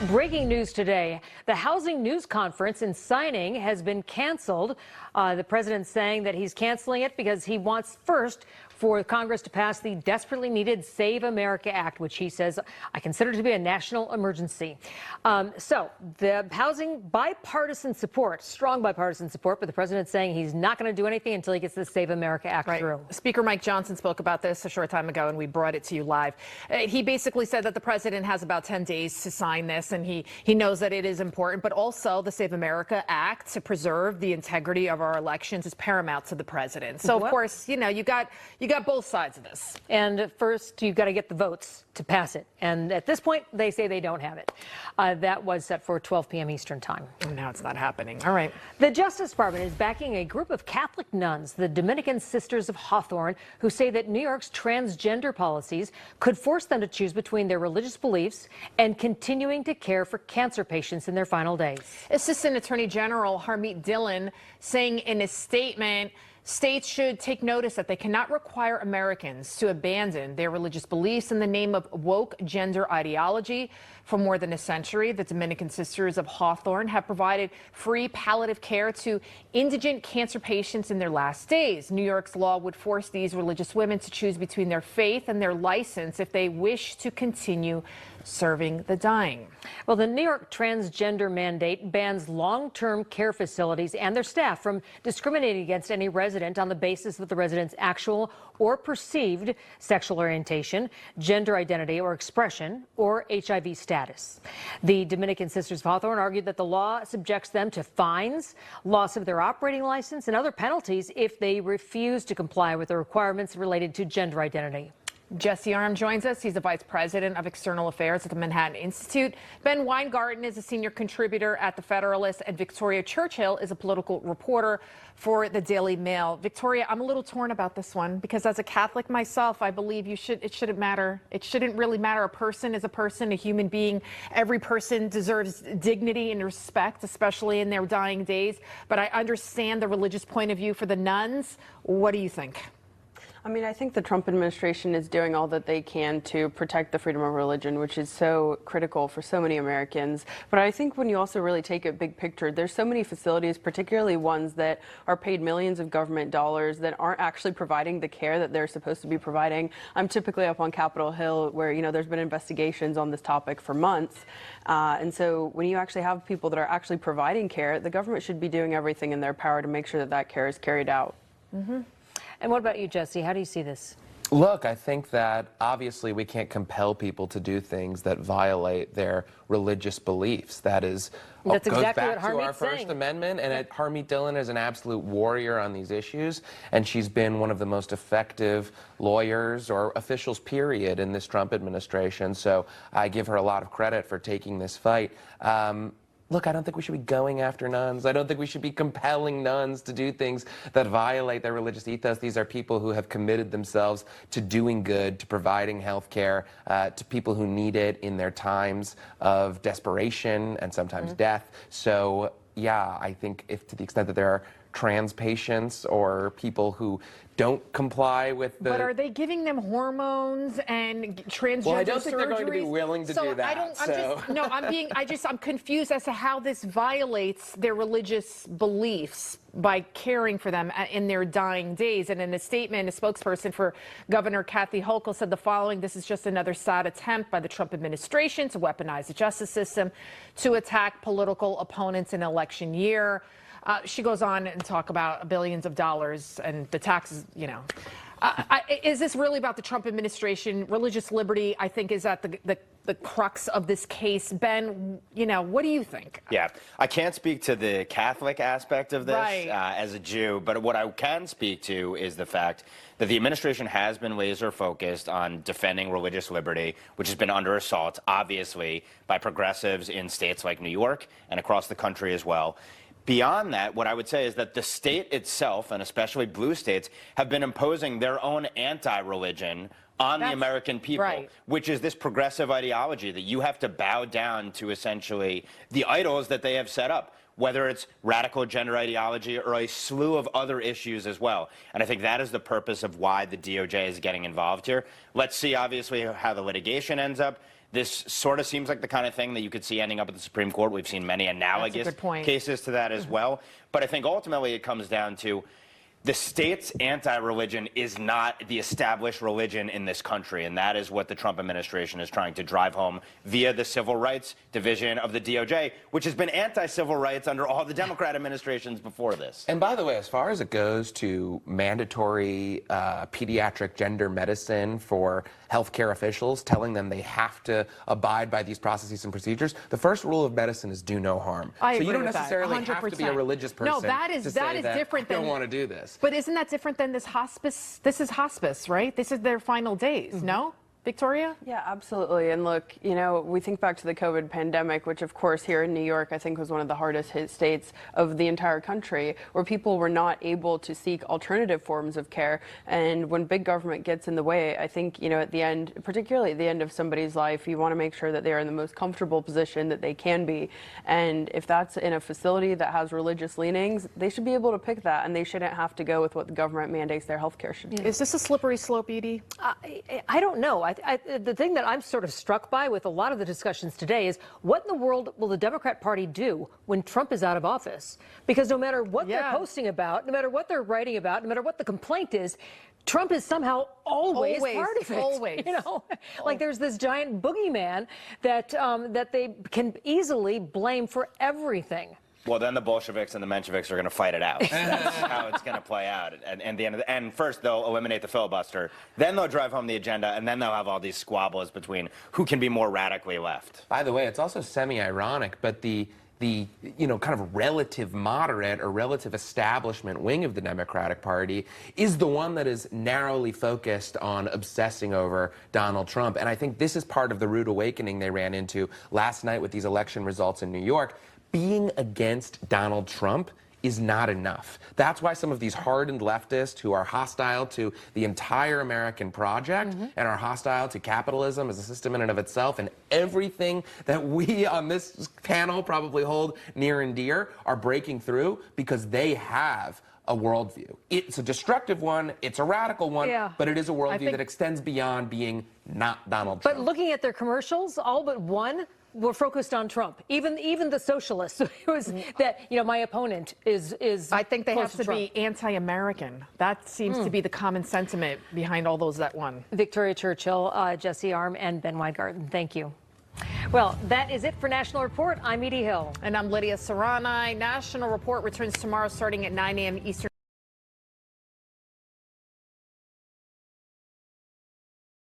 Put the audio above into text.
Breaking news today. The Housing News Conference in signing has been canceled. The president saying that he's canceling it because he wants first for Congress to pass the desperately needed Save America Act, which he says I consider to be a national emergency. So the housing bipartisan support, strong bipartisan support, but the president saying he's not going to do anything until he gets the Save America Act through. Speaker Mike Johnson spoke about this a short time ago, and we brought it to you live. He basically said that the president has about 10 days to sign this, and he knows that it is important, but also the Save America Act to preserve the integrity of our elections is paramount to the president. So, of course, you know, you got both sides of this. And first, you've got to get the votes to pass it. And at this point, they say they don't have it. That was set for 12 p.m. Eastern time. And now it's not happening. All right. The Justice Department is backing a group of Catholic nuns, the Dominican Sisters of Hawthorne, who say that New York's transgender policies could force them to choose between their religious beliefs and continuing to care for cancer patients in their final days. Assistant Attorney General Harmeet Dillon saying in a statement, states should take notice that they cannot require Americans to abandon their religious beliefs in the name of woke gender ideology. For more than a century, the Dominican Sisters of Hawthorne have provided free palliative care to indigent cancer patients in their last days. New York's law would force these religious women to choose between their faith and their license if they wish to continue serving the dying. Well, the New York transgender mandate bans long-term care facilities and their staff from discriminating against any resident on the basis of the resident's actual or perceived sexual orientation, gender identity or expression, or HIV status. The Dominican Sisters of Hawthorne argued that the law subjects them to fines, loss of their operating license, and other penalties if they refuse to comply with the requirements related to gender identity. Jesse Arm joins us. He's the Vice President of External Affairs at the Manhattan Institute. Ben Weingarten is a senior contributor at The Federalist, and Victoria Churchill is a political reporter for the Daily Mail. Victoria, I'm a little torn about this one because as a Catholic myself, I believe it shouldn't matter. It shouldn't really matter. A person is a person, a human being. Every person deserves dignity and respect, especially in their dying days. But I understand the religious point of view for the nuns. What do you think? I mean, I think the Trump administration is doing all that they can to protect the freedom of religion, which is so critical for so many Americans. But I think when you also really take it big picture, there's so many facilities, particularly ones that are paid millions of government dollars that aren't actually providing the care that they're supposed to be providing. I'm typically up on Capitol Hill where, you know, there's been investigations on this topic for months. And so when you actually have people that are actually providing care, the government should be doing everything in their power to make sure that that care is carried out. Mm-hmm. And what about you, Jesse? How do you see this? Look, I think that obviously we can't compel people to do things that violate their religious beliefs. That's exactly what goes back Harmeet's to our First saying. Amendment, and Harmeet Dillon is an absolute warrior on these issues, and she's been one of the most effective lawyers or officials, period, in this Trump administration. So I give her a lot of credit for taking this fight. Look, I don't think we should be going after nuns. I don't think we should be compelling nuns to do things that violate their religious ethos. These are people who have committed themselves to doing good, to providing health care to people who need it in their times of desperation and sometimes death. So, yeah, I think if to the extent that there are trans patients or people who don't comply with the... But are they giving them hormones and transgender surgeries? Well, I don't think they're going to be willing to do that. I'm confused as to how this violates their religious beliefs by caring for them in their dying days. And in a statement, a spokesperson for Governor Kathy Hochul said the following: this is just another sad attempt by the Trump administration to weaponize the justice system to attack political opponents in an election year. She goes on and talk about billions of dollars and the taxes, you know. Is this really about the Trump administration? Religious liberty, I think, is at the crux of this case. Ben, you know, what do you think? Yeah, I can't speak to the Catholic aspect of this as a Jew, but what I can speak to is the fact that the administration has been laser focused on defending religious liberty, which has been under assault, obviously, by progressives in states like New York and across the country as well. Beyond that, what I would say is that the state itself, and especially blue states, have been imposing their own anti-religion on the American people, which is this progressive ideology that you have to bow down to essentially the idols that they have set up, whether it's radical gender ideology or a slew of other issues as well. And I think that is the purpose of why the DOJ is getting involved here. Let's see, obviously, how the litigation ends up. This sort of seems like the kind of thing that you could see ending up at the Supreme Court. We've seen many analogous cases to that as well. But I think ultimately it comes down to the state's anti-religion is not the established religion in this country, and that is what the Trump administration is trying to drive home via the civil rights division of the DOJ, which has been anti-civil rights under all the Democrat administrations before this. And by the way, as far as it goes to mandatory pediatric gender medicine for healthcare officials, telling them they have to abide by these processes and procedures, the first rule of medicine is do no harm. I so agree you don't with necessarily that, have to be a religious person. No, that is different. I don't want to do this. But isn't that different than this hospice? This is hospice, right? This is their final days, no? Victoria? Yeah, absolutely. And look, you know, we think back to the COVID pandemic, which of course here in New York, I think was one of the hardest hit states of the entire country, where people were not able to seek alternative forms of care. And when big government gets in the way, I think, you know, at the end, particularly at the end of somebody's life, you want to make sure that they are in the most comfortable position that they can be. And if that's in a facility that has religious leanings, they should be able to pick that, and they shouldn't have to go with what the government mandates their health care should be. Is this a slippery slope, Edie? I don't know. The thing that I'm sort of struck by with a lot of the discussions today is what in the world will the Democrat Party do when Trump is out of office? Because no matter what they're posting about, no matter what they're writing about, no matter what the complaint is, Trump is somehow always part of it. Always. You know, like there's this giant boogeyman that that they can easily blame for everything. Well, then the Bolsheviks and the Mensheviks are going to fight it out. That's how it's going to play out. And first, they'll eliminate the filibuster. Then they'll drive home the agenda, and then they'll have all these squabbles between who can be more radically left. By the way, it's also semi-ironic, but the you know, kind of relative moderate or relative establishment wing of the Democratic Party is the one that is narrowly focused on obsessing over Donald Trump. And I think this is part of the rude awakening they ran into last night with these election results in New York. Being against Donald Trump is not enough. That's why some of these hardened leftists who are hostile to the entire American project and are hostile to capitalism as a system in and of itself and everything that we on this panel probably hold near and dear are breaking through because they have a worldview. It's a destructive one, it's a radical one, but it is a worldview that extends beyond being not Donald Trump. But looking at their commercials, all but one were focused on Trump. Even the socialists, it was that, you know, my opponent is I think they have to Trump. be anti-American. That seems to be the common sentiment behind all those that won. Victoria Churchill, Jesse Arm, and Ben Weingarten. Thank you. Well, that is it for National Report. I'm Edie Hill. And I'm Lydia Serrani. National Report returns tomorrow starting at 9 a.m. Eastern